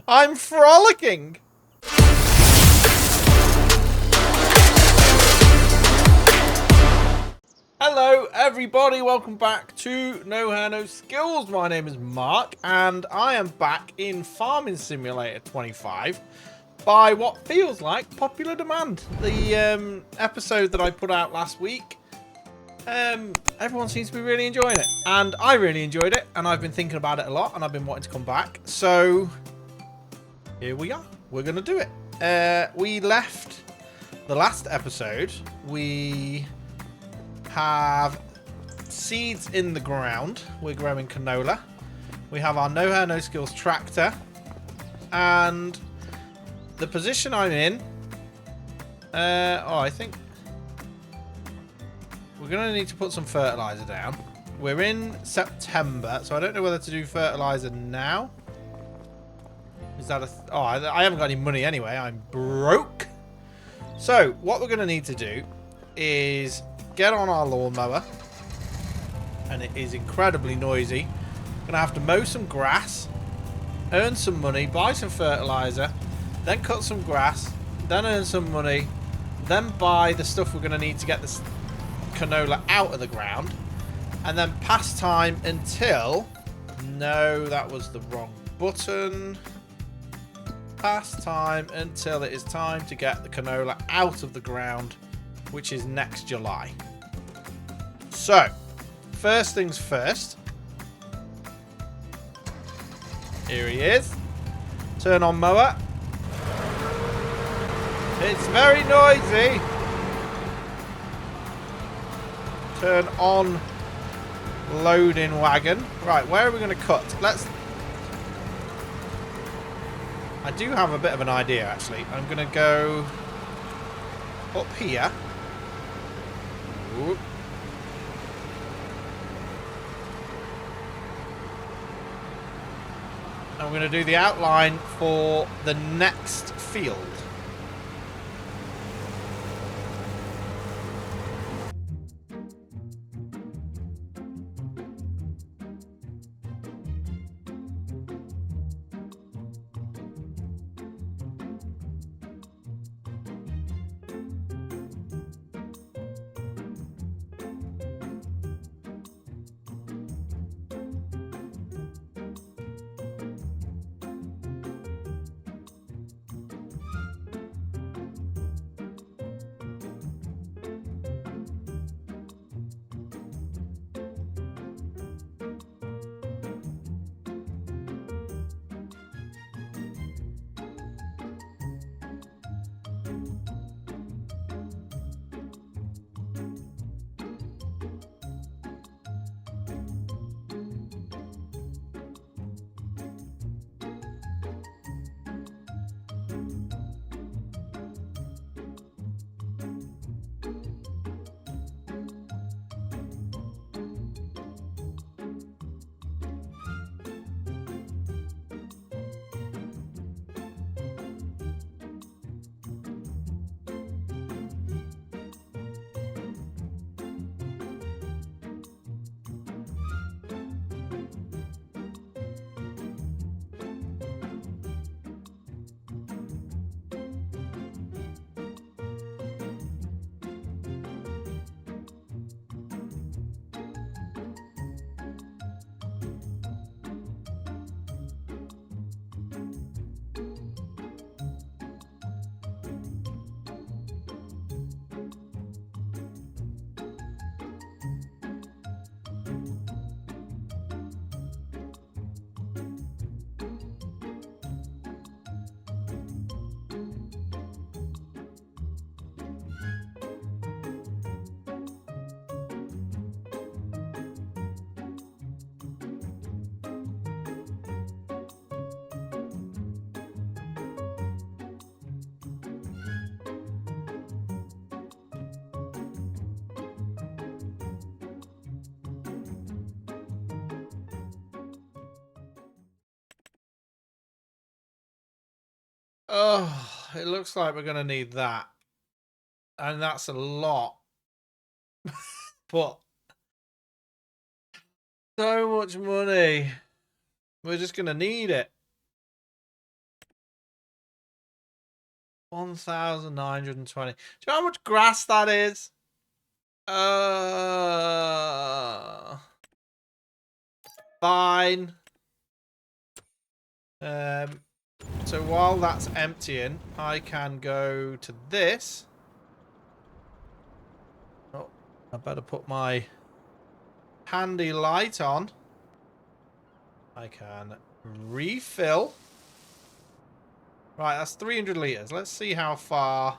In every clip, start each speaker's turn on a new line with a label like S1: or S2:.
S1: I'm frolicking. Hello everybody, welcome back to No Hair No Skills. My name is Mark and I am back in Farming Simulator 25 by what feels like popular demand. The episode that I put out last week, everyone seems to be really enjoying it, and I really enjoyed it, and I've been thinking about it a lot, and I've been wanting to come back, so here we are. We're gonna do it. We left the last episode. We have seeds in the ground. We're growing canola. We have our No Hair No Skills tractor, and the position I'm in, I think we're going to need to put some fertilizer down. We're in September, so I don't know whether to do fertilizer now. Is that I haven't got any money anyway. I'm broke. So what we're going to need to do is get on our lawnmower, and it is incredibly noisy. Going to have to mow some grass, earn some money, buy some fertilizer, then cut some grass, then earn some money, then buy the stuff we're going to need to get this canola out of the ground, and then pass time until... No, that was the wrong button. Pass time until it is time to get the canola out of the ground, which is next July. So, first things first. Here he is. Turn on mower. It's very noisy. Turn on loading wagon. Right, where are we going to cut? I do have a bit of an idea, actually. I'm going to go up here. Ooh. I'm going to do the outline for the next field. Oh, it looks like we're going to need that. And that's a lot. But so much money. We're just going to need it. 1,920. Do you know how much grass that is? Fine. So while that's emptying, I can go to this. Oh, I better put my handy light on. I can refill. Right, that's 300 litres. Let's see how far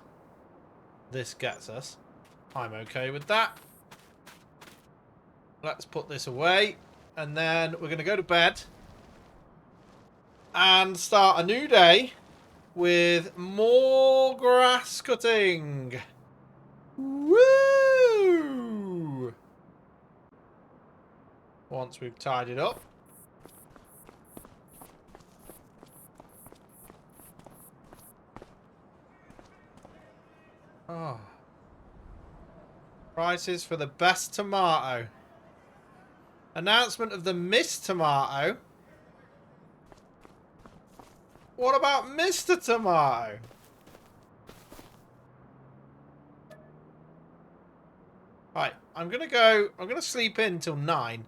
S1: this gets us. I'm okay with that. Let's put this away. And then we're going to go to bed. And start a new day with more grass cutting. Woo! Once we've tidied up. Oh. Prices for the best tomato. Announcement of the Miss Tomato. What about Mr. Tomato? Right, I'm gonna sleep in till 9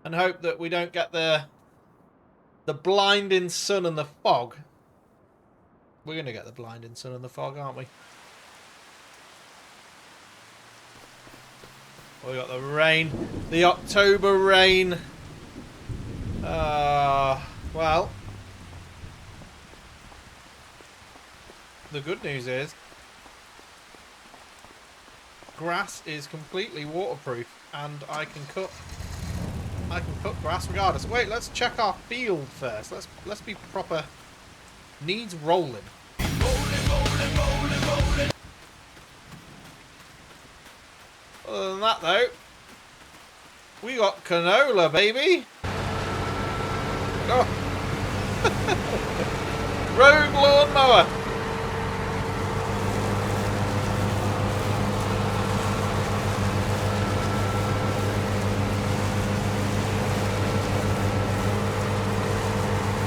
S1: and hope that we don't get the blinding sun and the fog. We're gonna get the blinding sun and the fog, aren't we? We got the rain, the October rain. Well, the good news is grass is completely waterproof, and I can cut grass regardless. Wait, let's check our field first. Let's be proper. Needs rolling. Other than that, though, we got canola, baby. Oh. Road lawnmower.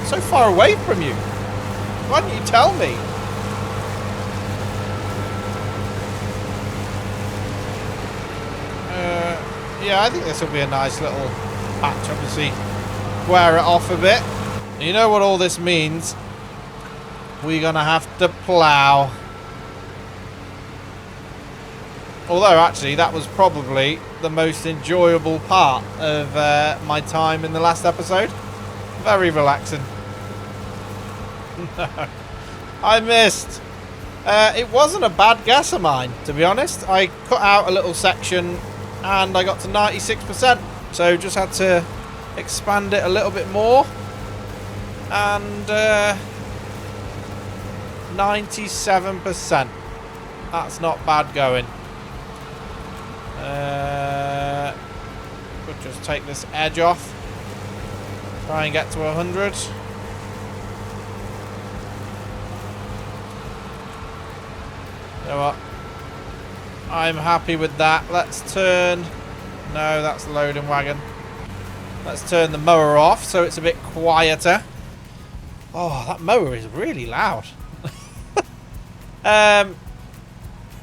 S1: So far away from you. Why didn't you tell me? Yeah, I think this will be a nice little patch. Obviously, square it off a bit. You know what all this means? We're going to have to plough. Although, actually, that was probably the most enjoyable part of my time in the last episode. Very relaxing. No, I missed. It wasn't a bad guess of mine, to be honest. I cut out a little section and I got to 96%. So just had to expand it a little bit more. And 97%. That's not bad going. Could just take this edge off. Try and get to 100. You know what? I'm happy with that. Let's turn... No, that's the loading wagon. Let's turn the mower off so it's a bit quieter. Oh, that mower is really loud.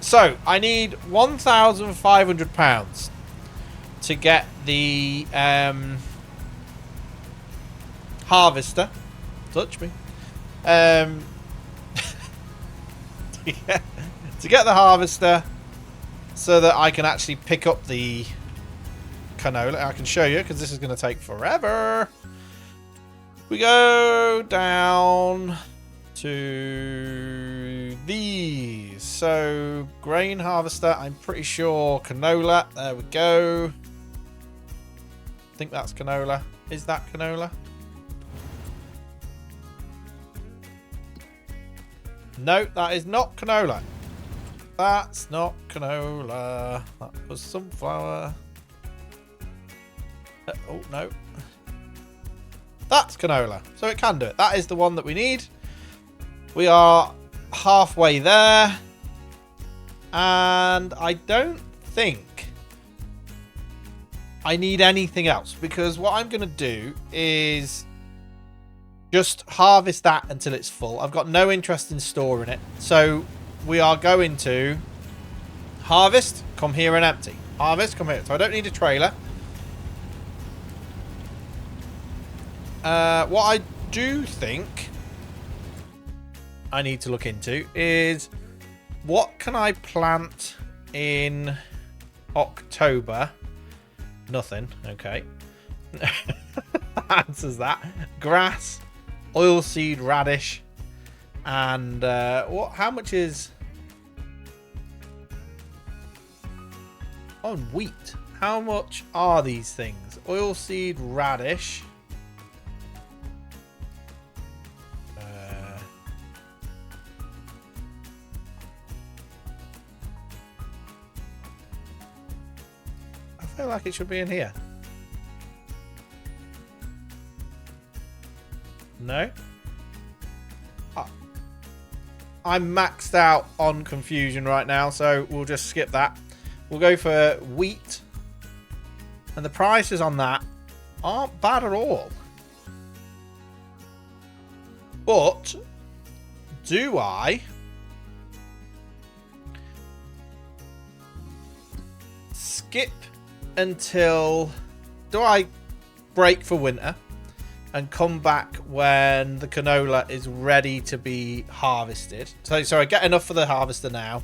S1: So, I need £1,500 to get the harvester. Touch me. To get the harvester so that I can actually pick up the canola. I can show you because this is going to take forever. We go down to these. So, grain harvester, I'm pretty sure canola. There we go. I think that's canola. Is that canola? No, that is not canola. That's not canola. That was sunflower. Oh, no. That's canola. So it can do it. That is the one that we need. We are halfway there. And I don't think I need anything else. Because what I'm going to do is Just harvest that until it's full. I've got no interest in storing it. So we are going to harvest, come here and empty. Harvest, come here. So I don't need a trailer. What I do think I need to look into is what can I plant in October? Nothing. Okay. Answers that. Grass, oilseed radish, and what? How much is on wheat? How much are these things? Oilseed radish. I feel like it should be in here. No. I'm maxed out on confusion right now, so we'll just skip that. We'll go for wheat. And the prices on that aren't bad at all. But do I skip until... Do I break for winter and come back when the canola is ready to be harvested? So I get enough for the harvester now.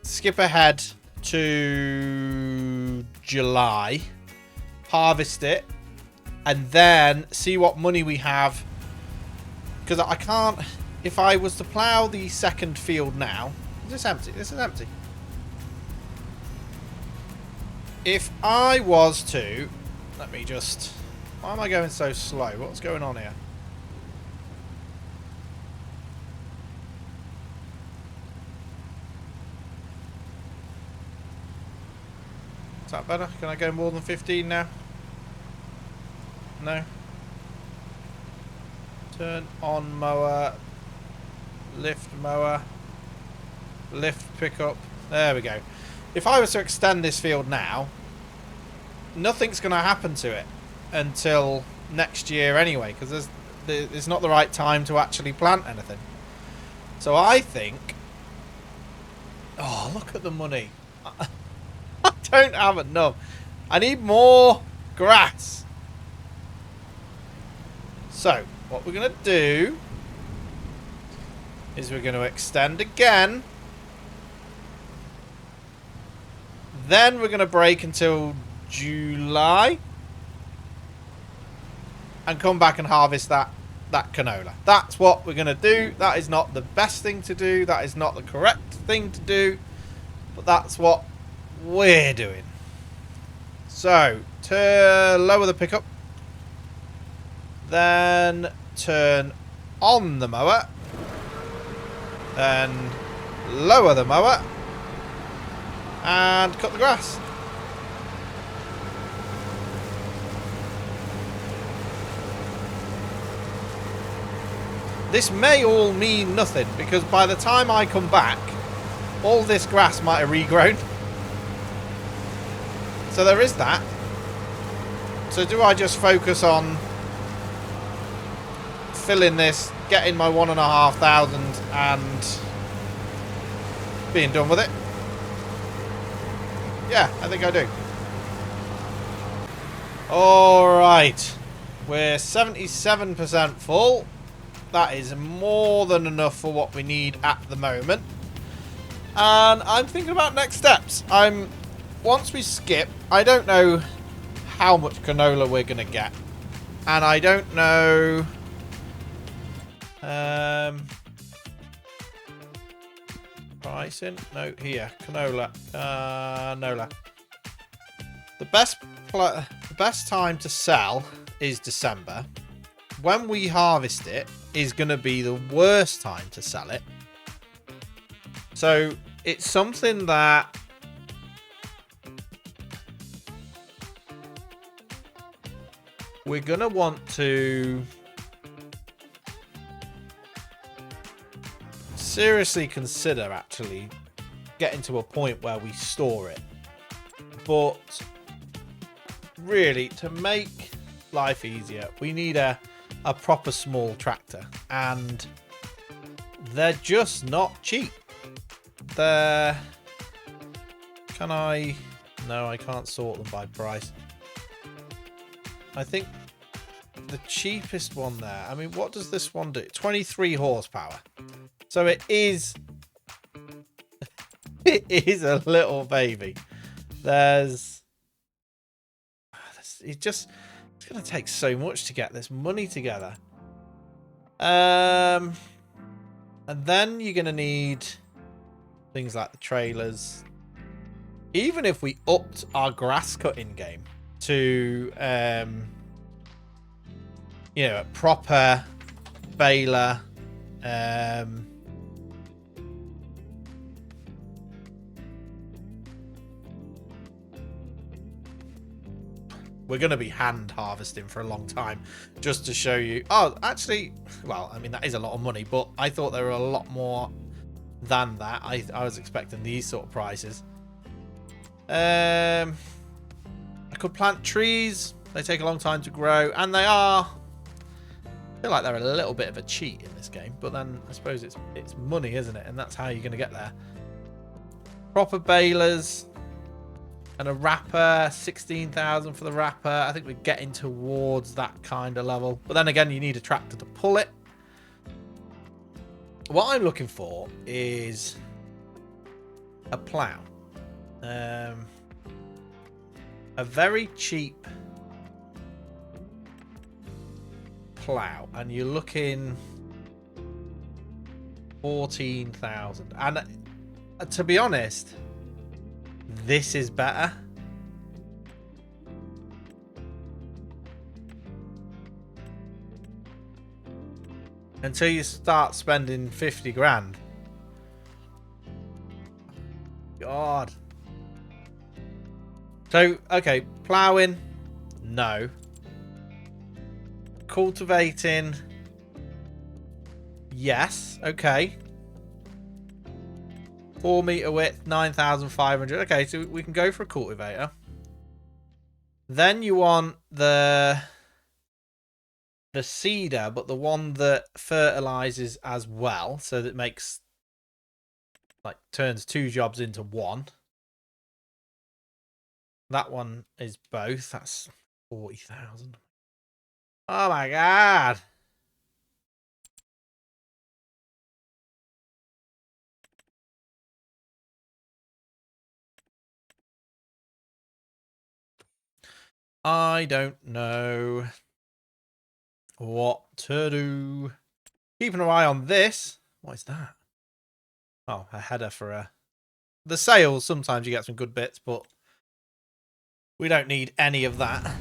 S1: Skip ahead to July, harvest it, and then see what money we have. Because I can't... If I was to plough the second field now... Is this empty? This is empty. If I was to... Let me just... Why am I going so slow? What's going on here? Is that better? Can I go more than 15 now? No? Turn on mower. Lift mower. Lift pickup. There we go. If I was to extend this field now, nothing's going to happen to it until next year anyway, because it's not the right time to actually plant anything. So I think... Oh, look at the money. I don't have enough. I need more grass. So, what we're going to do is we're going to extend again. Then we're going to break until July. And come back and harvest that canola. That's what we're going to do. That is not the best thing to do. That is not the correct thing to do. But that's what we're doing. So, lower the pickup. Then turn on the mower. Then lower the mower. And cut the grass. This may all mean nothing, because by the time I come back, all this grass might have regrown. So there is that. So do I just focus on filling this, getting my 1,500 and being done with it? Yeah, I think I do. Alright. We're 77% full. That is more than enough for what we need at the moment. And I'm thinking about next steps. Once we skip, I don't know how much canola we're going to get. And I don't know... pricing? No, here. Canola. Canola. The best time to sell is December. When we harvest it is going to be the worst time to sell it. So it's something that we're going to want to seriously consider actually getting to a point where we store it. But really, to make life easier, we need a a proper small tractor, and they're just not cheap. They're... Can I... No, I can't sort them by price. I think the cheapest one there... I mean, what does this one do? 23 horsepower. So it is... It is a little baby. There's... It's just... It's going to take so much to get this money together. And then you're going to need things like the trailers. Even if we upped our grass cutting game to, you know, a proper baler, we're going to be hand harvesting for a long time just to show you. Oh, actually, well, I mean, that is a lot of money, but I thought there were a lot more than that. I was expecting these sort of prices. I could plant trees. They take a long time to grow, and they are... I feel like they're a little bit of a cheat in this game, but then I suppose it's money, isn't it? And that's how you're going to get there. Proper balers. And a wrapper, 16,000 for the wrapper. I think we're getting towards that kind of level. But then again, you need a tractor to pull it. What I'm looking for is a plough. A very cheap plough. And you're looking 14,000. And to be honest... This is better. Until you start spending 50 grand. God. So, okay, ploughing, no. Cultivating, yes, okay. 4 meter width, 9,500. Okay, so we can go for a cultivator. Then you want the seeder, but the one that fertilizes as well, so that makes, like, turns 2 jobs into 1. That one is both. That's 40,000. Oh my god. I don't know what to do. Keeping an eye on this. What is that? Oh, a header for a... The sails, sometimes you get some good bits, but we don't need any of that.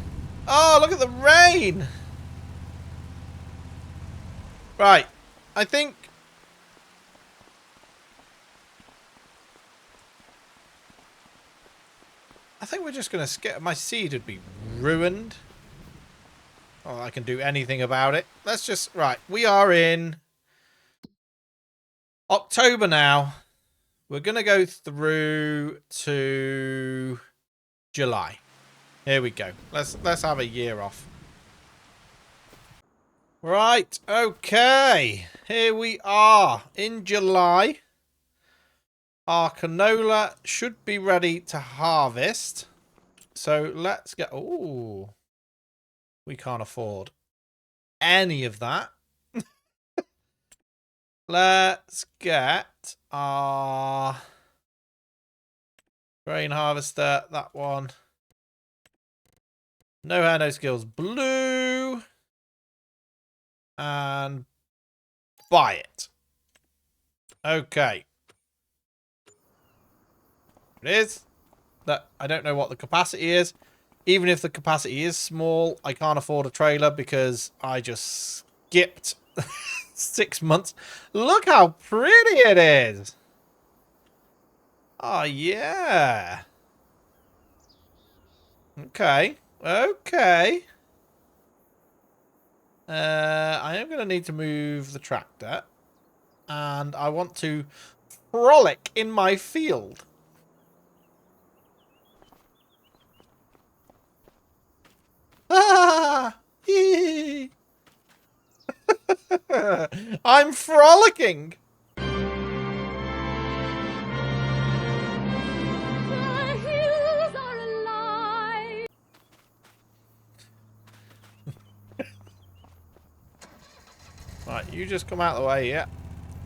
S1: Oh, look at the rain! Right, I think... we're just going to skip... My seed would be ruined. Oh, I can do anything about it. Let's just... Right, we are in October now. We're going to go through to July. Here we go. Let's have a year off. Right, okay. Here we are in July. Our canola should be ready to harvest. So let's get... Ooh. We can't afford any of that. Let's get our grain harvester. That one. No hair, no skills. Blue. And buy it. Okay. It is. That I don't know what the capacity is. Even if the capacity is small, I can't afford a trailer because I just skipped 6 months. Look how pretty it is. Oh, yeah. Okay. Okay. I am going to need to move the tractor. And I want to frolic in my field. Ah! I'm frolicking. Right, you just come out of the way, yeah.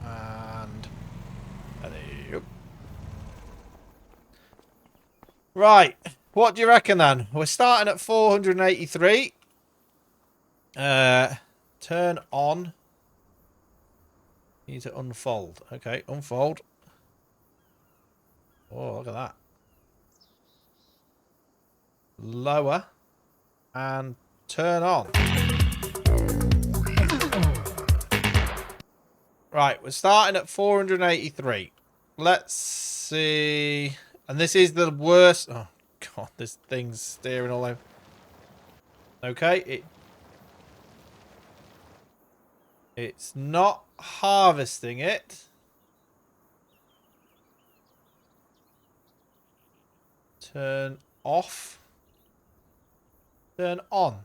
S1: And there you go. Right, what do you reckon then? We're starting at 483. Turn on. Need to unfold. Okay, unfold. Oh, look at that. Lower. And turn on. Right, we're starting at 483. Let's see. And this is the worst. Oh, God, this thing's steering all over. Okay, it's not harvesting it. Turn off. Turn on.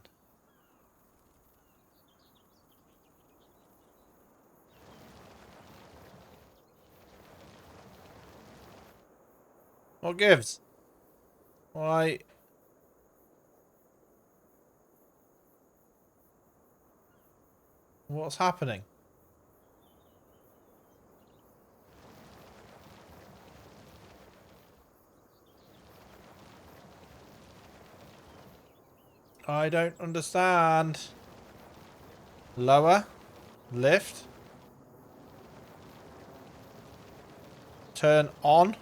S1: What gives? Why? What's happening? I don't understand. Lower. Lift. Turn on.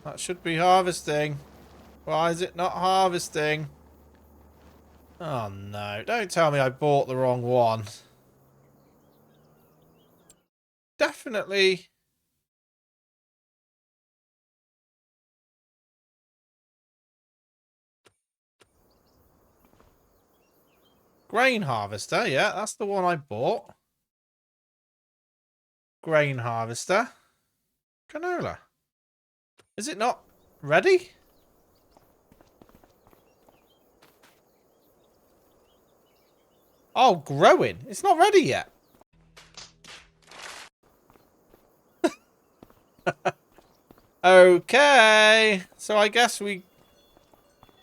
S1: That should be harvesting. Why is it not harvesting? Oh no, don't tell me I bought the wrong one. Definitely. Grain harvester, yeah, that's the one I bought. Grain harvester. Canola. Is it not ready? Oh, growing. It's not ready yet. Okay. So I guess we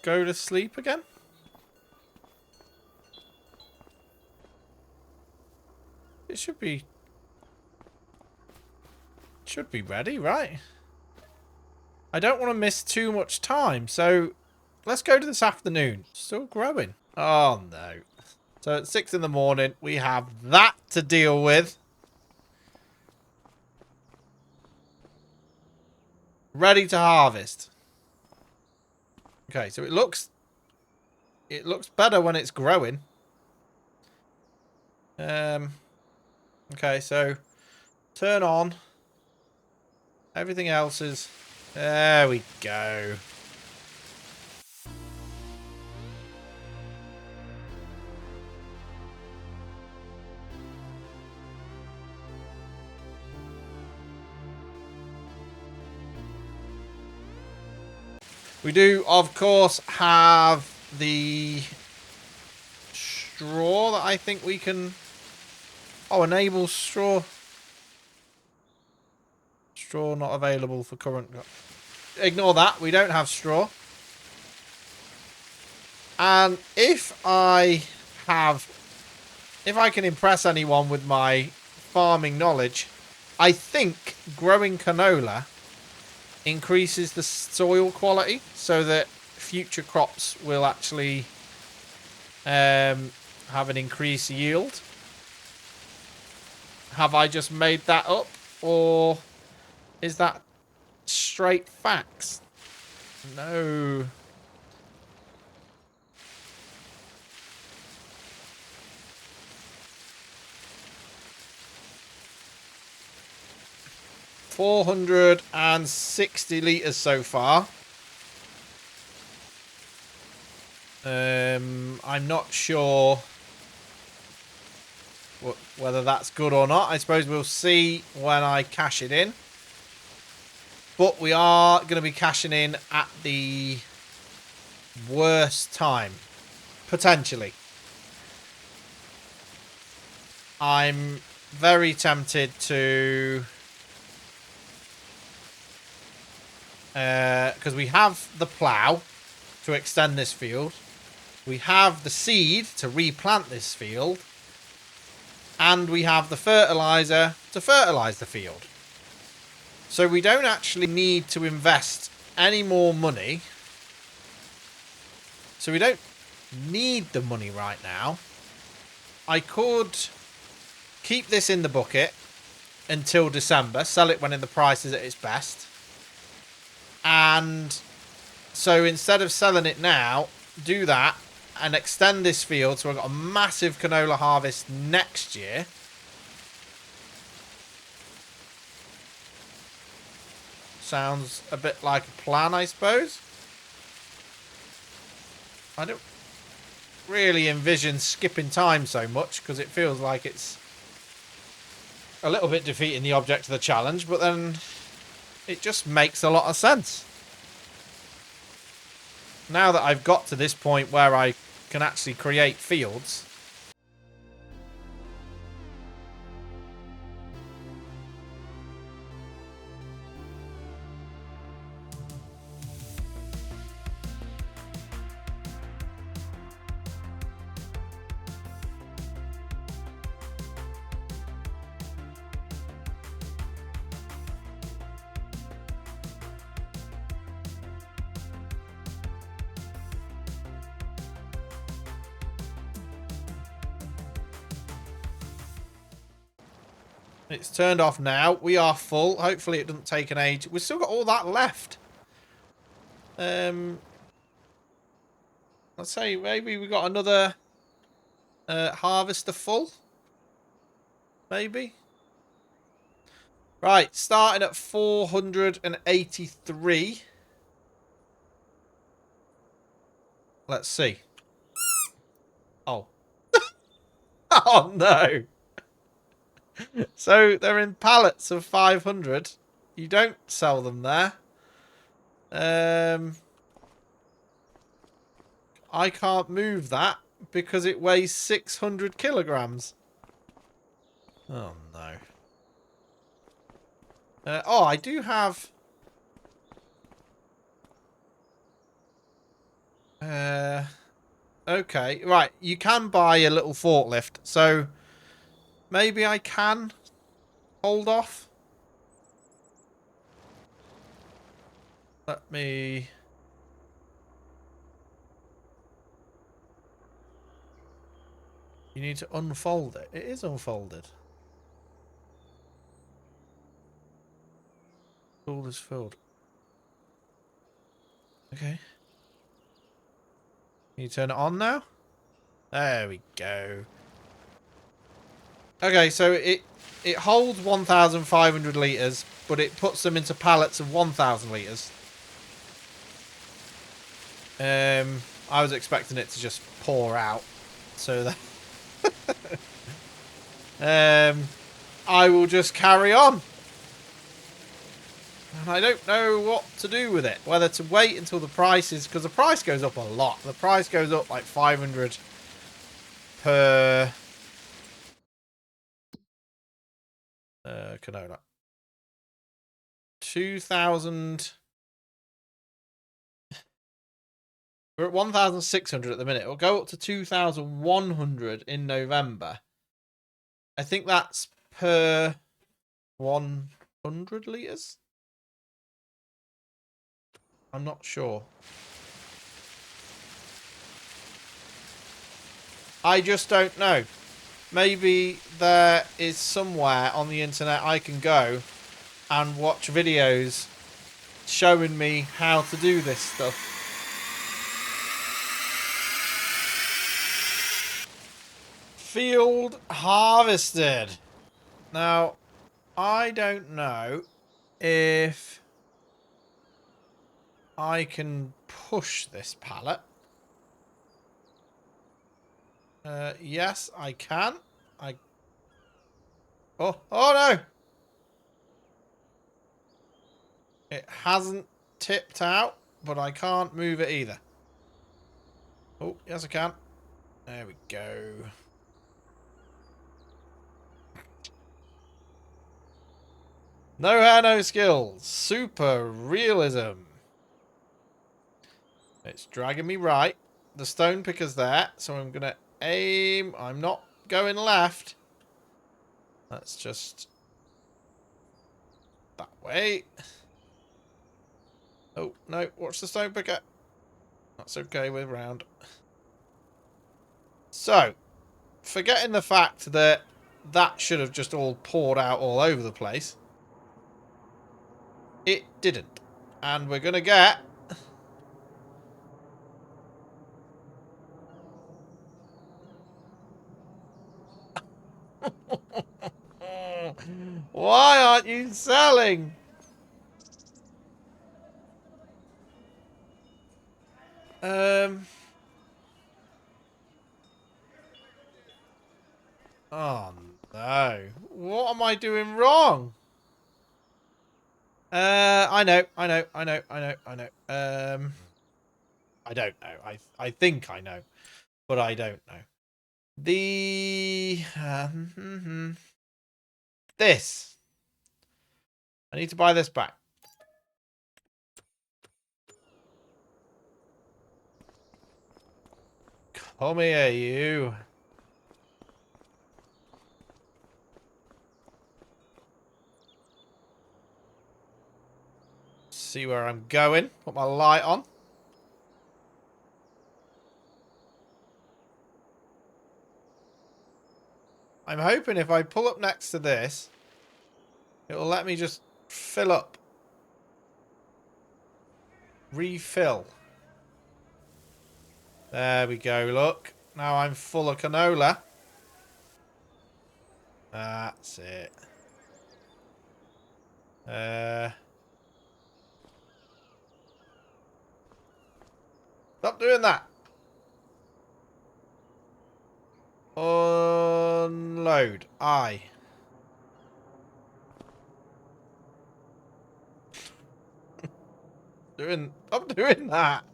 S1: go to sleep again. It should be ready, right? I don't want to miss too much time, so let's go to this afternoon. Still growing. Oh no. So at 6 in the morning, we have that to deal with. Ready to harvest. Okay, so it looks better when it's growing. Okay, so turn on. Everything else is... There we go. We do, of course, have the straw that I think we can... Oh, enable straw. Straw not available for current... Ignore that. We don't have straw. And if I can impress anyone with my farming knowledge, I think growing canola increases the soil quality so that future crops will actually have an increased yield. Have I just made that up, or is that straight facts? No. $460 litres so far. I'm not sure whether that's good or not. I suppose we'll see when I cash it in. But we are going to be cashing in at the worst time. Potentially. I'm very tempted to... because we have the plough to extend this field. We have the seed to replant this field. And we have the fertilizer to fertilize the field. So we don't actually need to invest any more money. So we don't need the money right now. I could keep this in the bucket until December. Sell it when the price is at its best. And so instead of selling it now, do that and extend this field so I've got a massive canola harvest next year. Sounds a bit like a plan, I suppose. I don't really envision skipping time so much because it feels like it's a little bit defeating the object of the challenge, but then it just makes a lot of sense. Now that I've got to this point where I can actually create fields. It's turned off now. We are full. Hopefully it doesn't take an age. We've still got all that left. Let's say maybe we got another harvester full. Maybe. Right, starting at 483. Let's see. Oh. Oh, no. So they're in pallets of 500. You don't sell them there. I can't move that because it weighs 600 kilograms. Oh, no. Oh, I do have... okay, right. You can buy a little forklift, so maybe I can hold off. Let me... You need to unfold it. It is unfolded. All is filled. Okay. Can you turn it on now? There we go. Okay, so it holds 1,500 litres, but it puts them into pallets of 1,000 litres. I was expecting it to just pour out, so that I will just carry on. And I don't know what to do with it. Whether to wait until the price is... Because the price goes up a lot. The price goes up like 500 per... canola. 2,000... We're at 1,600 at the minute. It'll go up to 2,100 in November. I think that's per 100 litres? I'm not sure. I just don't know. Maybe there is somewhere on the internet I can go and watch videos showing me how to do this stuff. Field harvested. Now, I don't know if I can push this pallet. Yes, I can. Oh no! It hasn't tipped out, but I can't move it either. Oh, yes I can. There we go. No hair, no skills. Super realism. It's dragging me right. The stone picker's there, so I'm going to aim. I'm not going left. Let's just... that way. Oh, no. Watch the stone picker. That's okay, we're round. So, forgetting the fact that that should have just all poured out all over the place. It didn't. And we're going to get... Why aren't you selling? Oh no. What am I doing wrong? I know. I don't know. I think I know, but I don't know. The this. I need to buy this back. Come here, you. See where I'm going. Put my light on. I'm hoping if I pull up next to this, it will let me just fill up. Refill. There we go, look. Now I'm full of canola. That's it. Stop doing that. Unload. Aye. Stop doing that.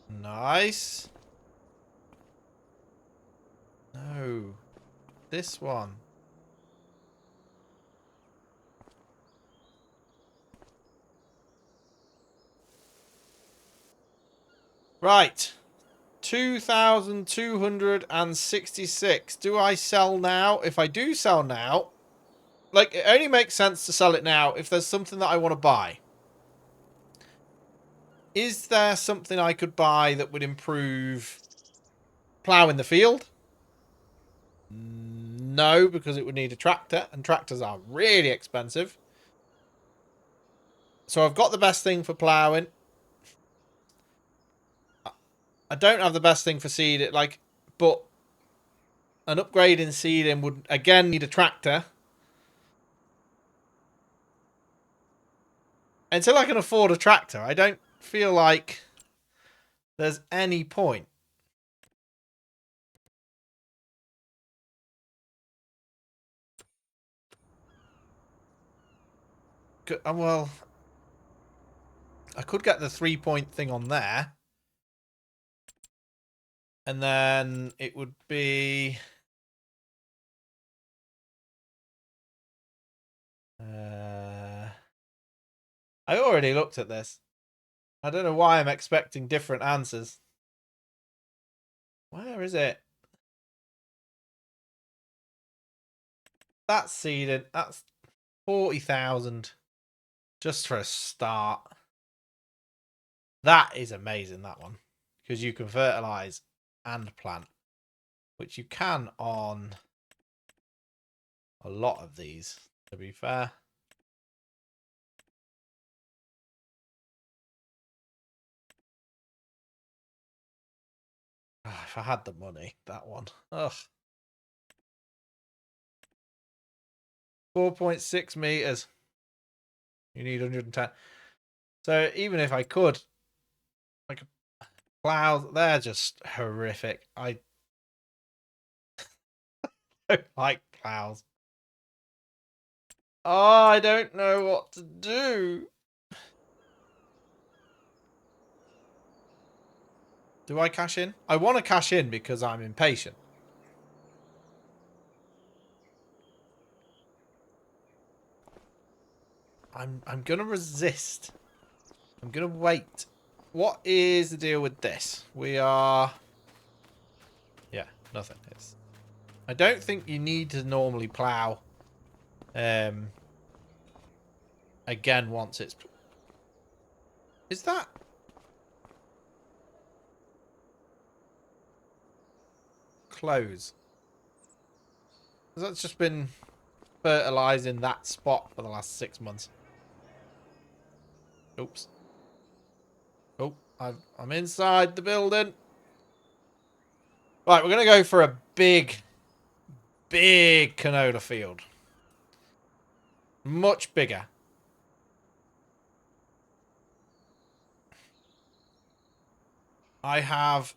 S1: Nice. No. This one. Right. 2,266. Do I sell now? If I do sell now, like, it only makes sense to sell it now if there's something that I want to buy. Is there something I could buy that would improve ploughing the field? No, because it would need a tractor, and tractors are really expensive. So I've got the best thing for ploughing. I don't have the best thing for seeding, but an upgrade in seeding would, again, need a tractor. Until I can afford a tractor, I don't feel like there's any point. Well, I could get the 3-point thing on there. And then it would be... I already looked at this. I don't know why I'm expecting different answers. Where is it? That's seeded. That's 40,000 just for a start. That is amazing, that one. Because you can fertilize and plant, which you can on a lot of these, to be fair. Oh, if I had the money, that one. Ugh. 4.6 meters. You need 110. So even if I could, like, plow, they're just horrific. I don't like plows. Oh, I don't know what to do. Do I cash in? I want to cash in because I'm impatient. I'm gonna resist. I'm gonna wait. What is the deal with this? We are... Yeah, nothing. I don't think you need to normally plough again once it's... Is that... Close? That's just been fertilizing that spot for the last 6 months. Oops. Oh, I'm inside the building. Right, we're going to go for a big canola field. Much bigger. I have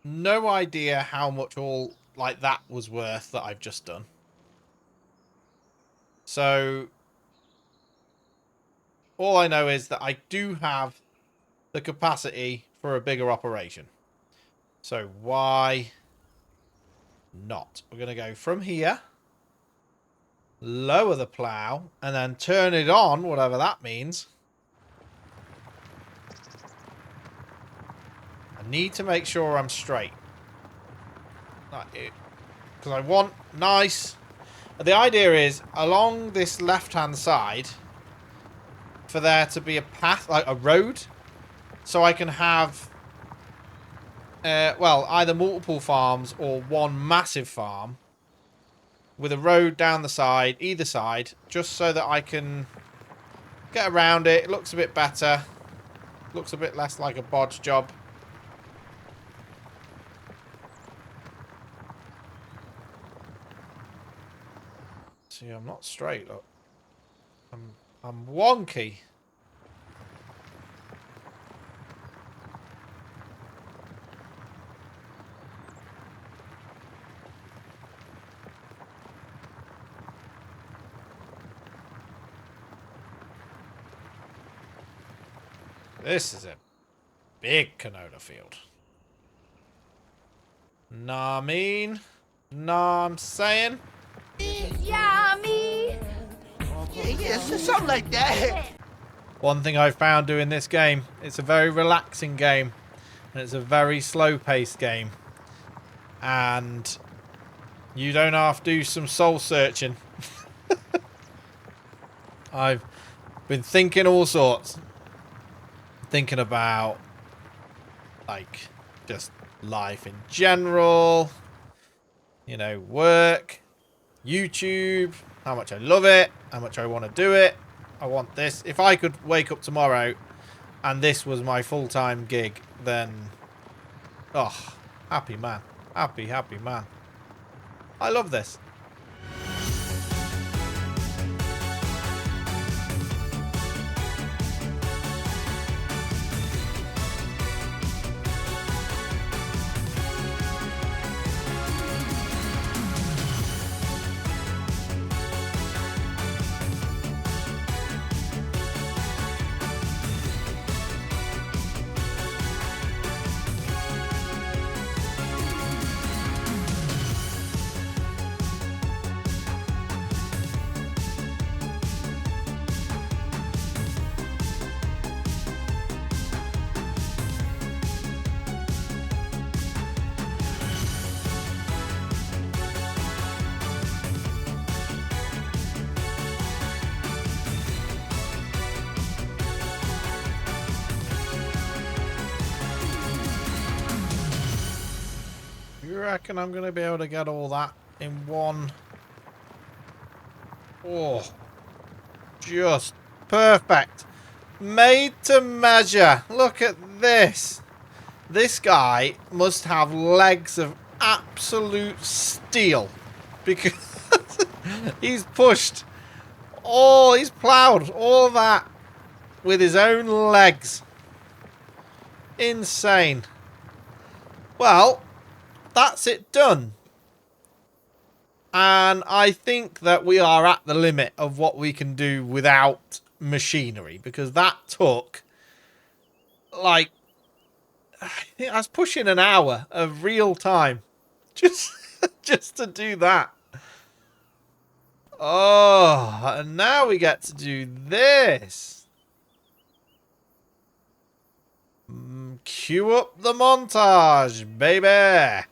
S1: no idea how much all like that was worth that I've just done. So all I know is that I do have the capacity for a bigger operation. So why not? We're going to go from here, lower the plough, and then turn it on, whatever that means. I need to make sure I'm straight. Because I want nice... The idea is, along this left-hand side, for there to be a path, like a road, so I can have, well, either multiple farms or one massive farm with a road down the side, either side, just so that I can get around it. It looks a bit better. Looks a bit less like a bodge job. See, I'm not straight, look. I'm wonky. This is a big canola field. Nah, I mean? Nah, I'm saying?
S2: Yummy!
S3: Yeah, something like that.
S1: One thing I've found doing this game, it's a very relaxing game. And it's a very slow-paced game. And you don't have to do some soul searching. I've been thinking all sorts. Thinking about, like, just life in general. You know, work. YouTube. How much I love it. How much I want to do it. I want this. If I could wake up tomorrow and this was my full-time gig, then... Oh, happy man. Happy, happy man. I love this. You reckon I'm going to be able to get all that in one? Oh, just perfect. Made to measure. Look at this. This guy must have legs of absolute steel because he's pushed he's ploughed all that with his own legs. Insane. Well, that's it done. And I think that we are at the limit of what we can do without machinery. Because that took, like, I think I was pushing an hour of real time. Just, just to do that. Oh, and now we get to do this. Cue up the montage, baby.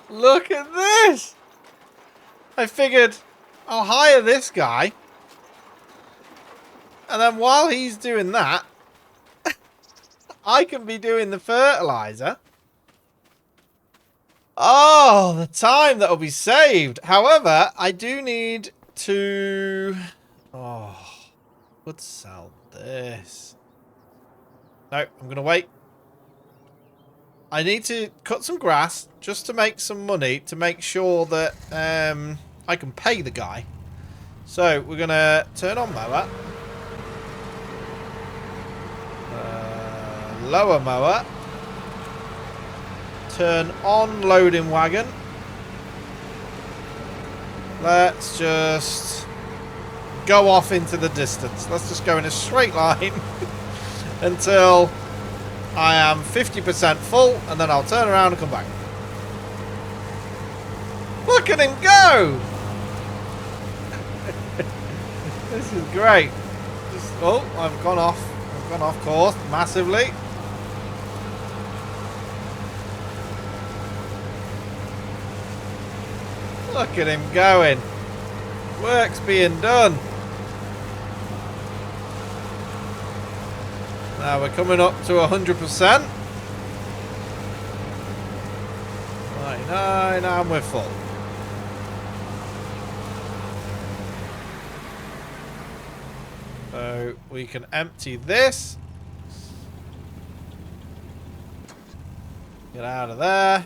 S1: Look at this! I figured I'll hire this guy. And then while he's doing that, I can be doing the fertilizer. Oh, the time that'll be saved. However, I do need to... Oh, would sell this. No, I'm going to wait. I need to cut some grass just to make some money to make sure that I can pay the guy. So we're going to turn on mower. Lower mower. Turn on loading wagon. Let's just go off into the distance. Let's just go in a straight line until I am 50% full, and then I'll turn around and come back. Look at him go! This is great. Just, oh, I've gone off. I've gone off course massively. Look at him going. Work's being done. Now we're coming up to 100%. 99, and we're full. So we can empty this. Get out of there.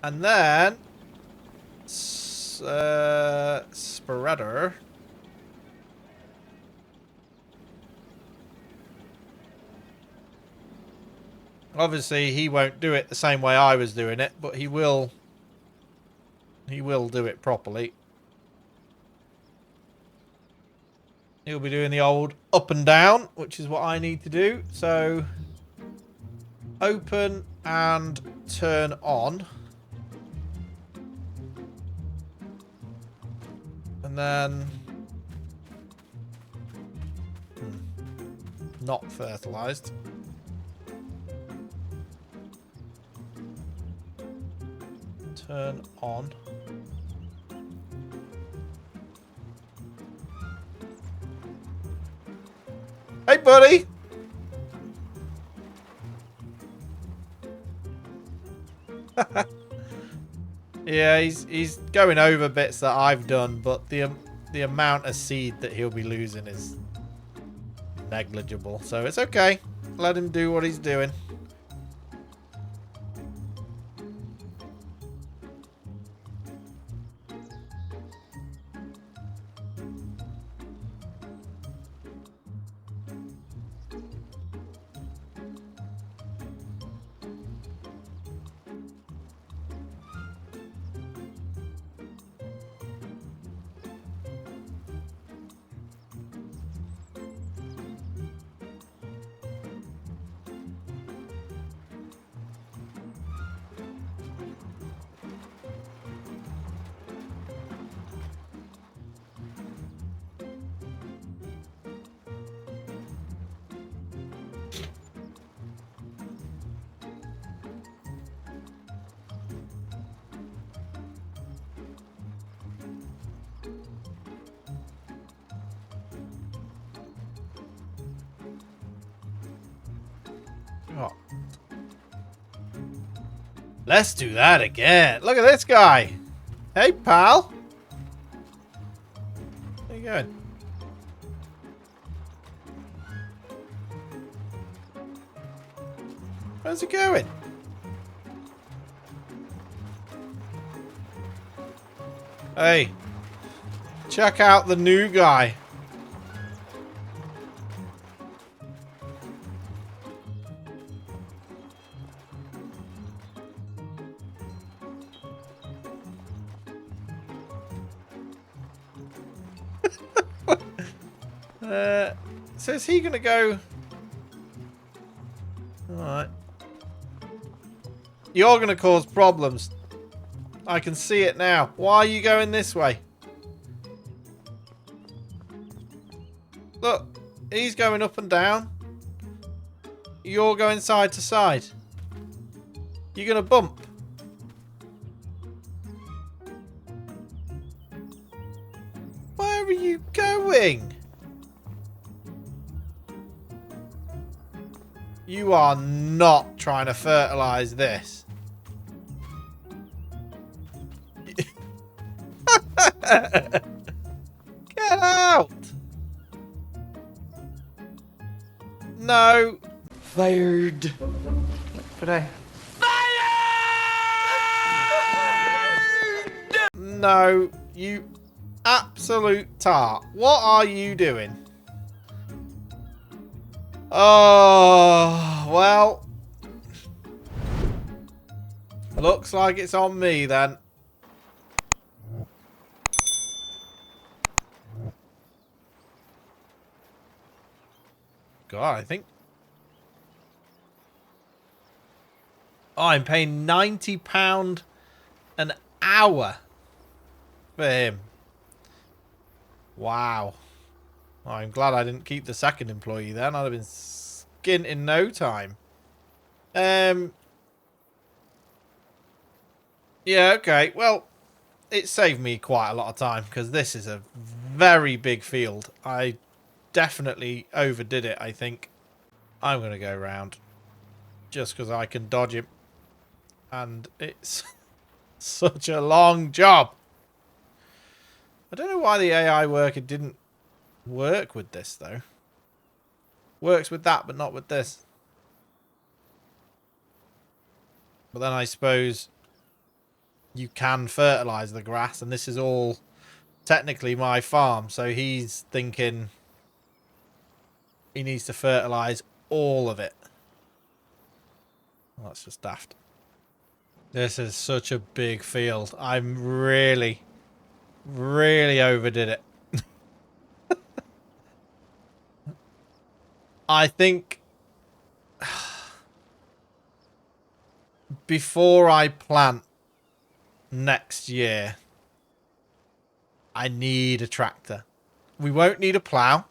S1: And then spreader. Obviously, he won't do it the same way I was doing it, but he will do it properly. He'll be doing the old up and down, which is what I need to do. So, open and turn on. And then... not fertilized. Turn on. Hey, buddy! Yeah, he's going over bits that I've done, but the amount of seed that he'll be losing is negligible. So it's okay. Let him do what he's doing. Oh. Let's do that again. Look at this guy. Hey, pal. Where you going? Where's he going? Hey. Check out the new guy. So is he gonna go? Alright. You're gonna cause problems. I can see it now. Why are you going this way? Look, he's going up and down. You're going side to side. You're gonna bump. Where are you going? You are not trying to fertilize this. Get out! No.
S3: Fired.
S2: But I...
S1: No, you absolute tart. What are you doing? Oh, well. Looks like it's on me then. God, I think... Oh, I'm paying £90 an hour for him. Wow. Oh, I'm glad I didn't keep the second employee then. I'd have been skint in no time. Yeah, okay. Well, it saved me quite a lot of time because this is a very big field. I definitely overdid it, I think. I'm going to go round just because I can dodge him. And it's such a long job. I don't know why the AI worker didn't work with this, though. Works with that, but not with this. But then I suppose you can fertilize the grass, and this is all technically my farm. So he's thinking he needs to fertilize all of it. Well, that's just daft. This is such a big field. I'm really overdid it. I think before I plant next year, I need a tractor. We won't need a plow,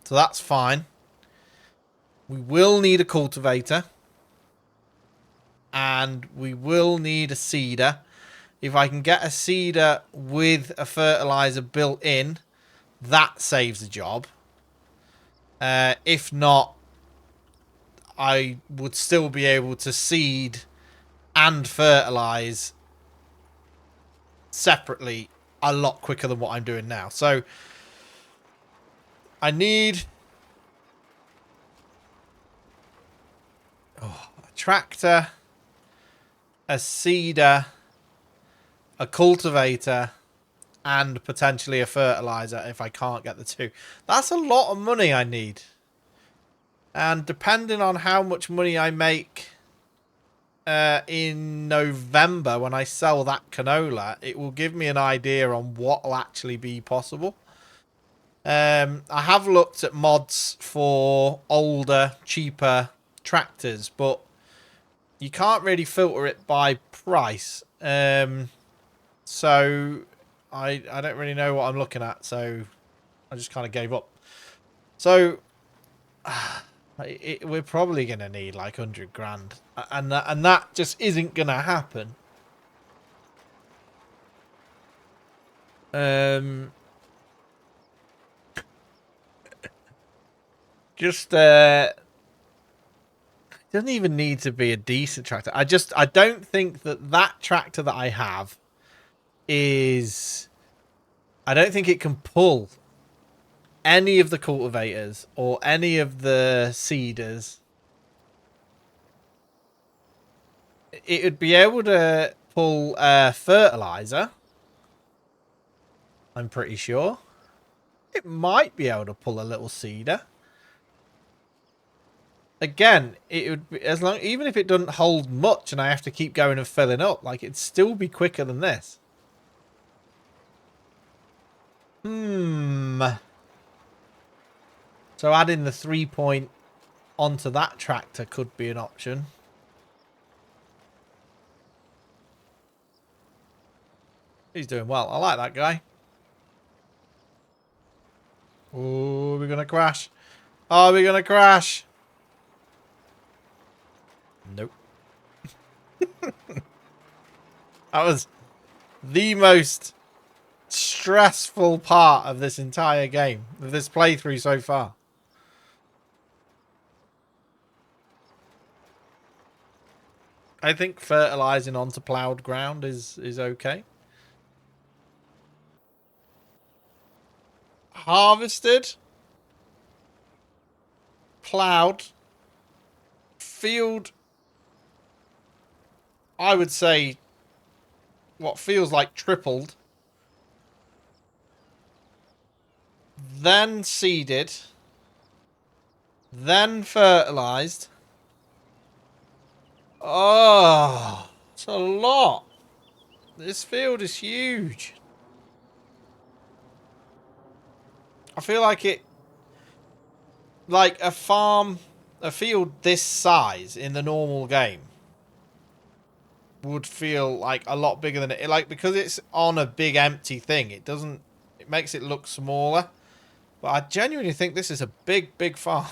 S1: so that's fine. We will need a cultivator. And we will need a seeder. If I can get a seeder with a fertilizer built in, that saves the job. If not, I would still be able to seed and fertilize separately a lot quicker than what I'm doing now. So I need a tractor, a seeder, a cultivator, and potentially a fertilizer if I can't get the two. That's a lot of money I need. And depending on how much money I make in November when I sell that canola, it will give me an idea on what will actually be possible. I have looked at mods for older, cheaper tractors, but you can't really filter it by price. So I don't really know what I'm looking at, so I just kind of gave up. So We're probably going to need like 100 grand. And that just isn't going to happen. Just doesn't even need to be a decent tractor. I don't think that tractor that I have is... I don't think it can pull any of the cultivators or any of the seeders. It would be able to pull fertilizer. I'm pretty sure. It might be able to pull a little seeder. Again, it would be as long, even if it doesn't hold much and I have to keep going and filling up, like it'd still be quicker than this. So adding the 3-point onto that tractor could be an option. He's doing well. I like that guy. Oh, we're gonna crash. Are we gonna crash? Nope. That was the most stressful part of this entire game, of this playthrough so far. I think fertilizing onto plowed ground is okay. Harvested, plowed, field, I would say what feels like tripled, then seeded, then fertilized. Oh, it's a lot. This field is huge. I feel like like a field this size in the normal game would feel like a lot bigger than it. Like, because it's on a big empty thing, it makes it look smaller. But I genuinely think this is a big, big farm.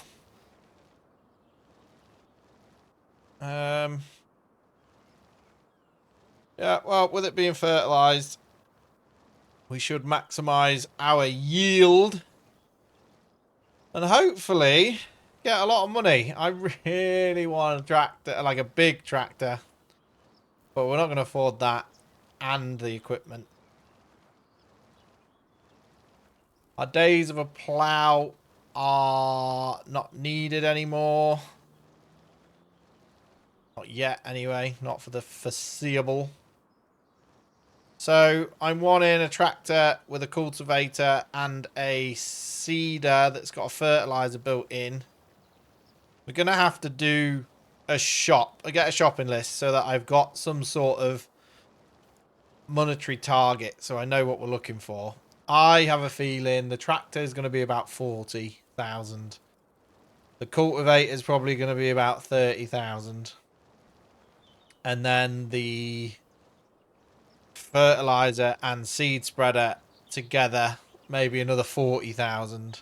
S1: Yeah, well, with it being fertilized, we should maximize our yield. And hopefully get a lot of money. I really want a tractor, like a big tractor. But we're not going to afford that and the equipment. Our days of a plow are not needed anymore. Not yet, anyway. Not for the foreseeable. So I'm wanting a tractor with a cultivator and a seeder that's got a fertilizer built in. We're going to have to do a shop. I get a shopping list so that I've got some sort of monetary target so I know what we're looking for. I have a feeling the tractor is going to be about 40,000. The cultivator is probably going to be about 30,000. And then the fertilizer and seed spreader together, maybe another 40,000.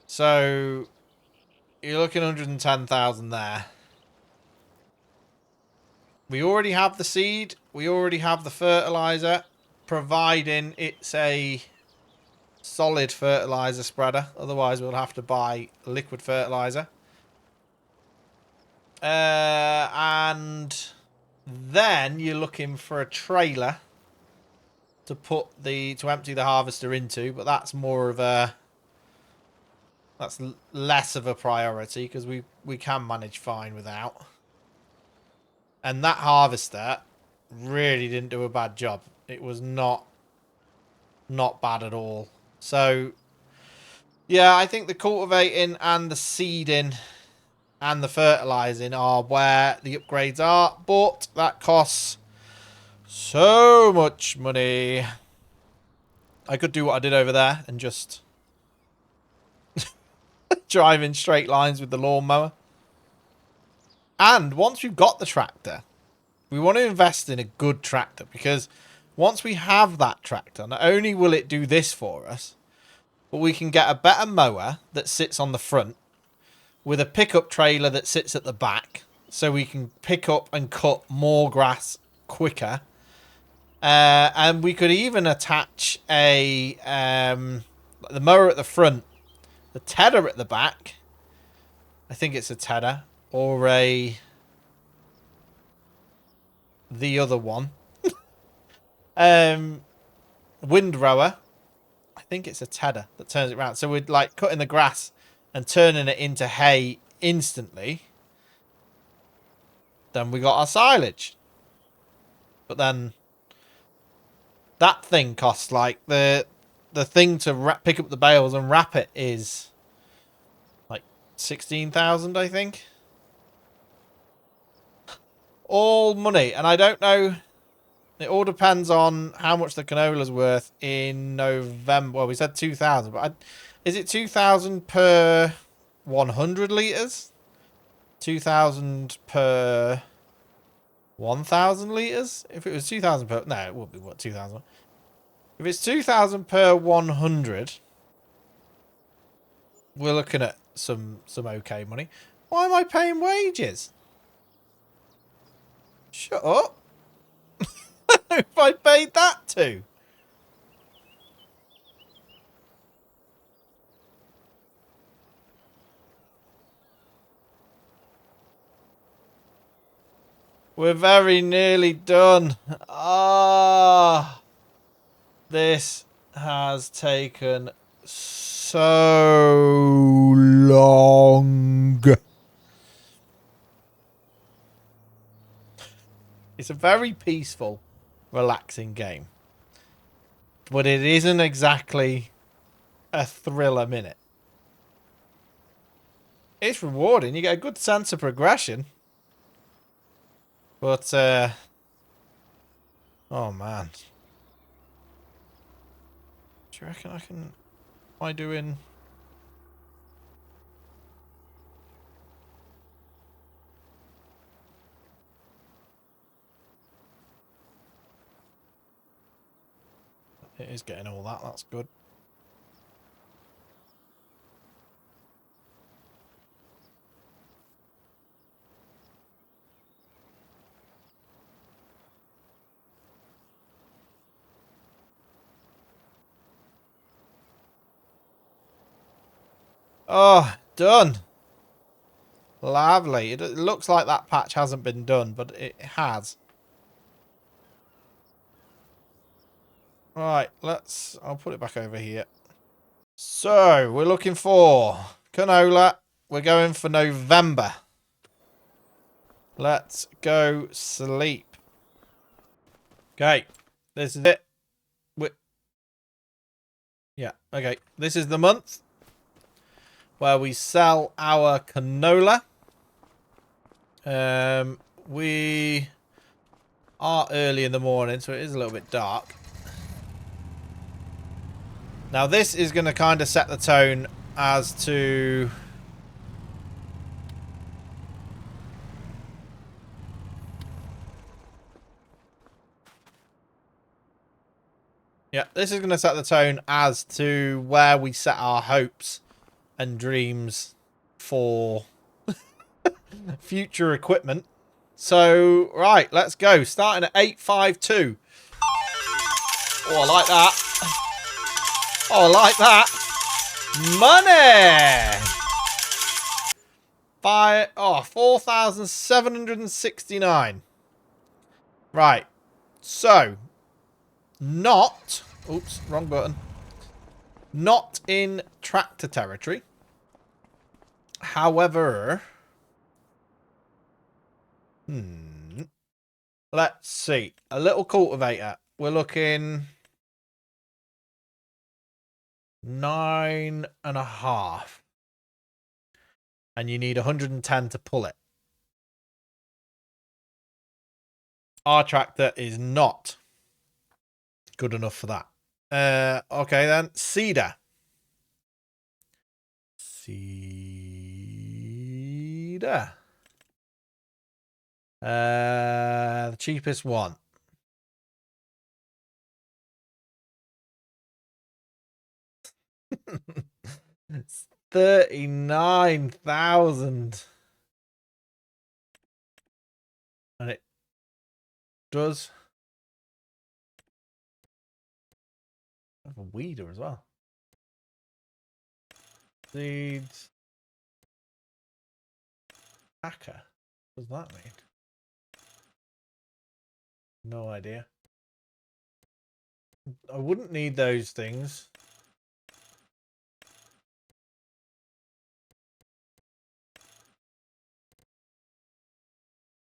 S1: So you're looking 110,000 there. We already have the seed. We already have the fertilizer, providing it's a solid fertilizer spreader. Otherwise, we'll have to buy liquid fertilizer. And then you're looking for a trailer to empty the harvester into, but that's more of a... That's less of a priority because we can manage fine without. And that harvester really didn't do a bad job. It was not bad at all. So, yeah, I think the cultivating and the seeding and the fertilizing are where the upgrades are. But that costs so much money. I could do what I did over there and just drive in straight lines with the lawnmower. And once we've got the tractor, we want to invest in a good tractor, because once we have that tractor, not only will it do this for us, but we can get a better mower that sits on the front. with a pickup trailer that sits at the back, so we can pick up and cut more grass quicker. And we could even attach a the mower at the front, the tedder at the back. I think it's a tedder or the other one. Windrower. I think it's a tedder that turns it around. So we'd like cutting the grass and turning it into hay instantly. Then we got our silage. But then that thing costs like the thing to pick up the bales and wrap it is like 16,000, I think. All money, and I don't know. It all depends on how much the canola's worth in November. Well, we said 2,000, but is it 2,000 per 100 litres? 2,000 per 1,000 litres? If it was 2,000 per... No, it wouldn't be, what, 2,000? If it's 2,000 per 100, we're looking at some okay money. Why am I paying wages? Shut up. If I paid that to. We're very nearly done. Ah, this has taken so long. It's a very peaceful, relaxing game. But it isn't exactly a thriller minute. It's rewarding. You get a good sense of progression. But, oh man. Do you reckon I can... Am I doing... It is getting all that. That's good. Oh, done. Lovely. It looks like that patch hasn't been done, but it has. Right, I'll put it back over here. So, we're looking for canola. We're going for November. Let's go sleep. Okay, this is it. Yeah, okay. This is the month where we sell our canola. We are early in the morning, so it is a little bit dark. Now, this is going to kind of set the tone as to... Yeah, this is going to set the tone as to where we set our hopes and dreams for future equipment. So, right, let's go. Starting at 852. Oh, I like that. Oh, I like that. Money! 4,769. Right. So, not... Oops, wrong button. Not in tractor territory. However... Let's see. A little cultivator. We're looking... 9.5. And you need 110 to pull it. Our tractor is not good enough for that. Okay then. Cedar. The cheapest one. 39,000. And it does have a weeder as well. Seeds. Hacker. What does that mean? No idea. I wouldn't need those things.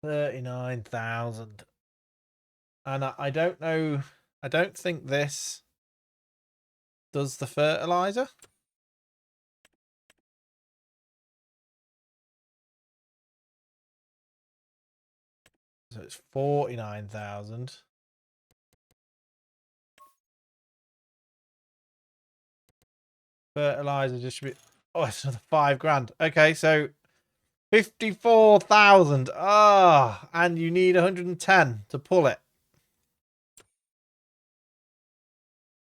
S1: $39,000. And I don't know. I don't think this does the fertilizer. So it's 49,000. Fertilizer distribute. Oh, it's another $5,000. Okay, so 54,000. Ah, and you need 110 to pull it.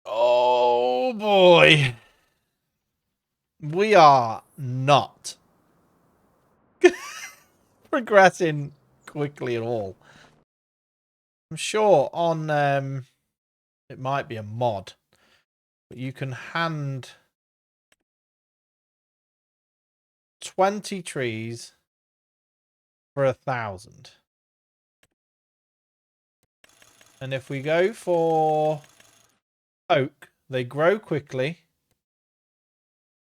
S1: Oh boy. We are not progressing quickly at all. I'm sure on it might be a mod, but you can hand 20 trees for 1,000. And if we go for oak, they grow quickly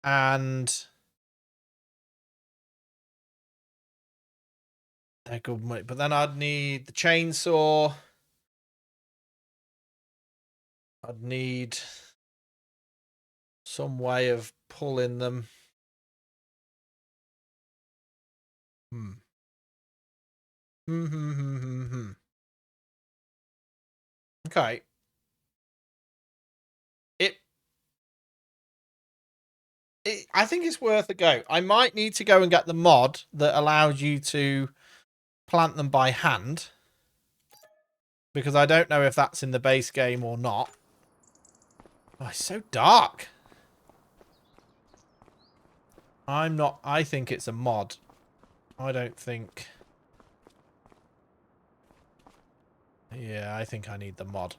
S1: and they're good money. But then I'd need the chainsaw. I'd need some way of pulling them. Okay. I think it's worth a go. I might need to go and get the mod that allows you to plant them by hand, because I don't know if that's in the base game or not. Oh, it's so dark. I think it's a mod. I don't think. Yeah, I think I need the mod.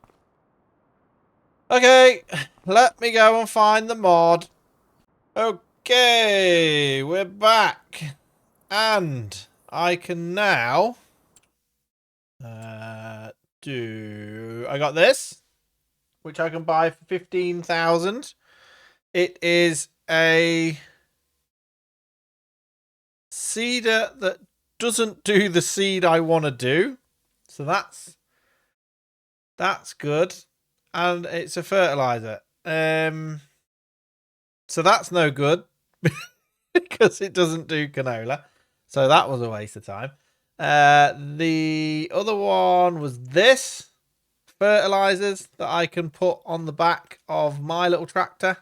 S1: Okay, let me go and find the mod. Okay, we're back. And I can now I got this, which I can buy for 15,000. It is a seeder that doesn't do the seed I want to do. So that's good. And it's a fertilizer. So that's no good because it doesn't do canola. So that was a waste of time. The other one was this. Fertilizers that I can put on the back of my little tractor.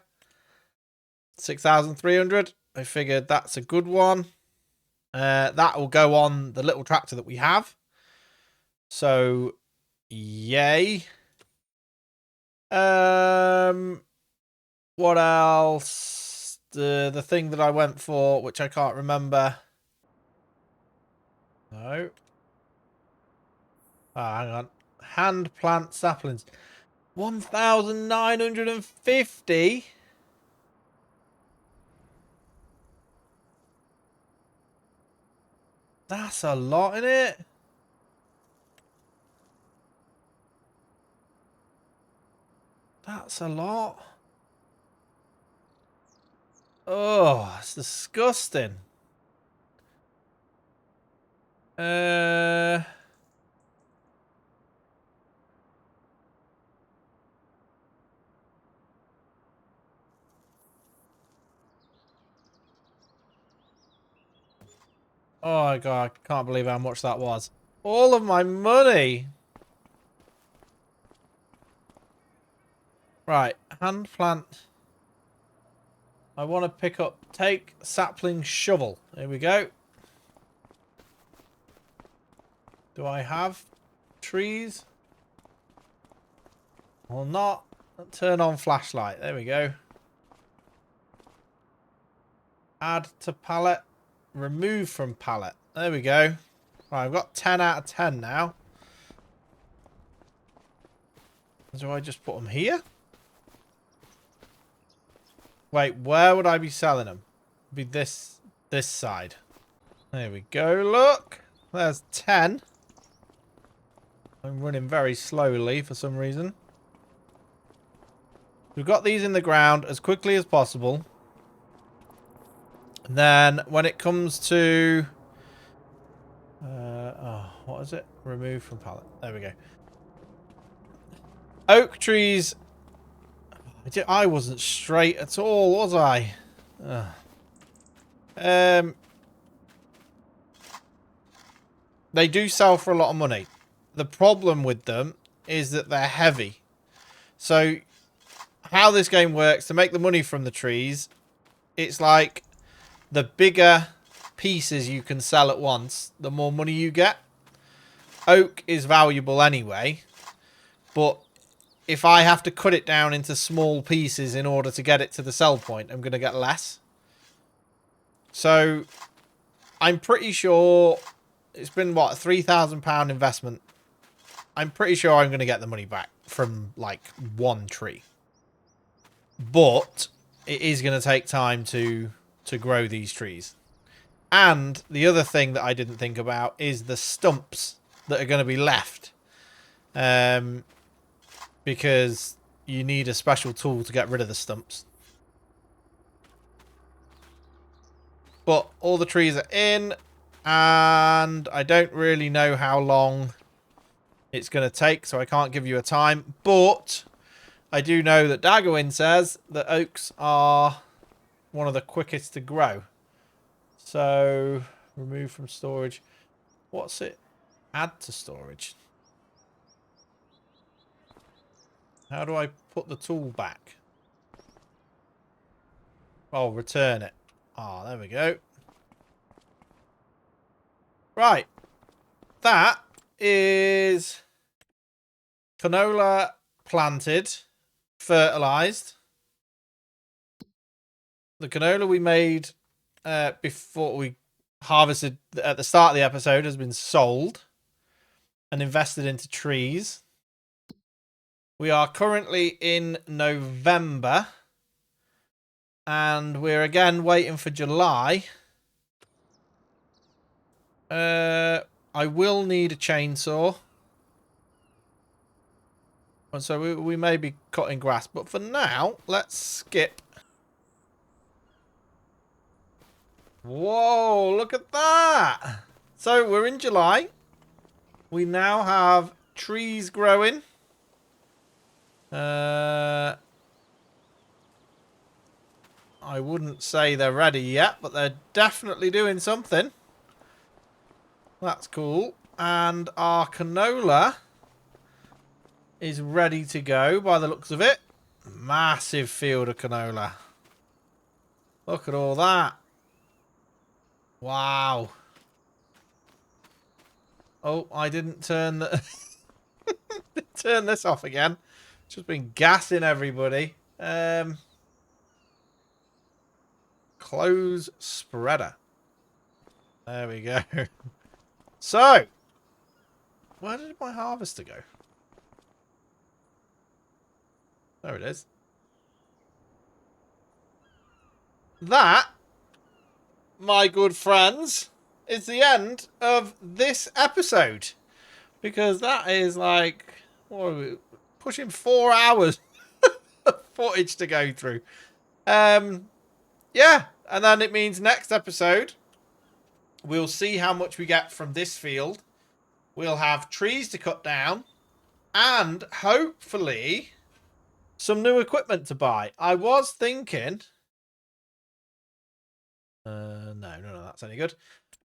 S1: 6,300. I figured that's a good one. That will go on the little tractor that we have. So, yay. What else? The thing that I went for, which I can't remember. No. Ah, hang on. Hand plant saplings. 1,950. That's a lot, isn't it? That's a lot. Oh, it's disgusting. Oh my god, I can't believe how much that was. All of my money. Right, hand plant. I want to take sapling shovel. Here we go. Do I have trees? Or not? Turn on flashlight. There we go. Add to pallet. Remove from pallet. There we go. Right, I've got 10 out of 10 now. Do I just put them here? Wait, where would I be selling them? Be this side. There we go. Look, there's 10. I'm running very slowly for some reason. We've got these in the ground as quickly as possible. Then when it comes to what is it? Remove from pallet. There we go. Oak trees. I wasn't straight at all, was I? They do sell for a lot of money. The problem with them is that they're heavy. So how this game works, to make the money from the trees, it's like the bigger pieces you can sell at once, the more money you get. Oak is valuable anyway, but if I have to cut it down into small pieces in order to get it to the sell point, I'm going to get less. So I'm pretty sure it's been, what, a £3,000 investment. I'm pretty sure I'm going to get the money back from, like, one tree. But it is going to take time to grow these trees. And the other thing that I didn't think about is the stumps that are going to be left. Because you need a special tool to get rid of the stumps. But all the trees are in. And I don't really know how long it's going to take, so I can't give you a time. But I do know that Daggerwin says that oaks are one of the quickest to grow. So, remove from storage. What's it? Add to storage. How do I put the tool back? Oh, return it. Ah, there we go. Right. That is canola planted, fertilized. The canola we made before we harvested at the start of the episode has been sold and invested into trees. We are currently in November and we're again waiting for July. I will need a chainsaw. And so we may be cutting grass, but for now, let's skip. Whoa, look at that. So we're in July. We now have trees growing. I wouldn't say they're ready yet, but they're definitely doing something. That's cool. And our canola is ready to go by the looks of it. Massive field of canola. Look at all that. Wow. Oh, I didn't turn the turn this off again. Just been gassing everybody. Close spreader. There we go. So, where did my harvester go? There it is. That, my good friends, is the end of this episode. Because that is like, what are we, pushing 4 hours of footage to go through. Yeah, and then it means next episode, we'll see how much we get from this field. We'll have trees to cut down. And hopefully some new equipment to buy. I was thinking... no, that's any good.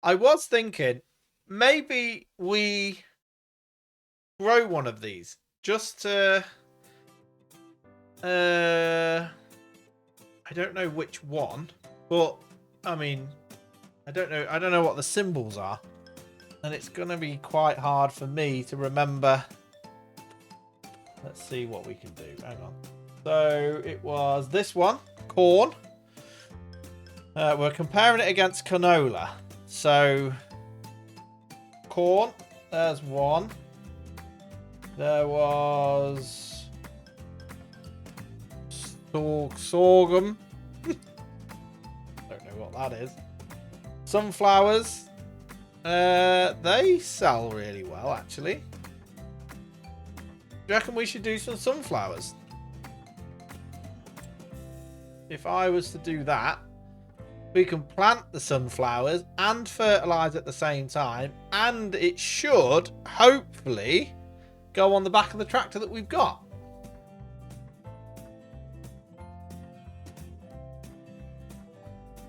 S1: I was thinking maybe we grow one of these just to... I don't know which one, but I mean, I don't know what the symbols are. And it's going to be quite hard for me to remember. Let's see what we can do. Hang on. So it was this one, corn. We're comparing it against canola. So, corn, there's one. There was sorghum. Don't know what that is. Sunflowers. They sell really well, actually. Do you reckon we should do some sunflowers? If I was to do that, we can plant the sunflowers and fertilize at the same time, and it should hopefully go on the back of the tractor that we've got.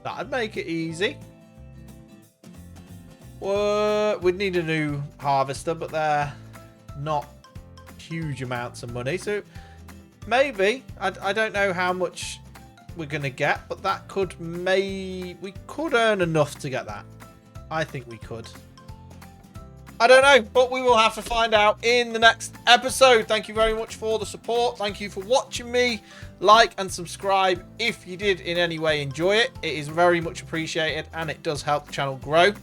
S1: That'd make it easy. We'd need a new harvester, but they're not huge amounts of money, so maybe I don't know how much we're gonna get, but that could we could earn enough to get that. I think we could. I don't know, but we will have to find out in the next episode. Thank you very much for the support. Thank you for watching me. Like and subscribe if you did in any way enjoy it. It is very much appreciated, and it does help the channel grow.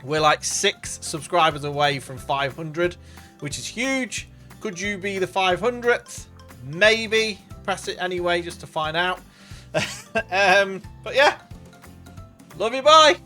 S1: We're like 6 subscribers away from 500, which is huge. Could you be the 500th? Maybe. Press it anyway just to find out. But yeah, love you, bye.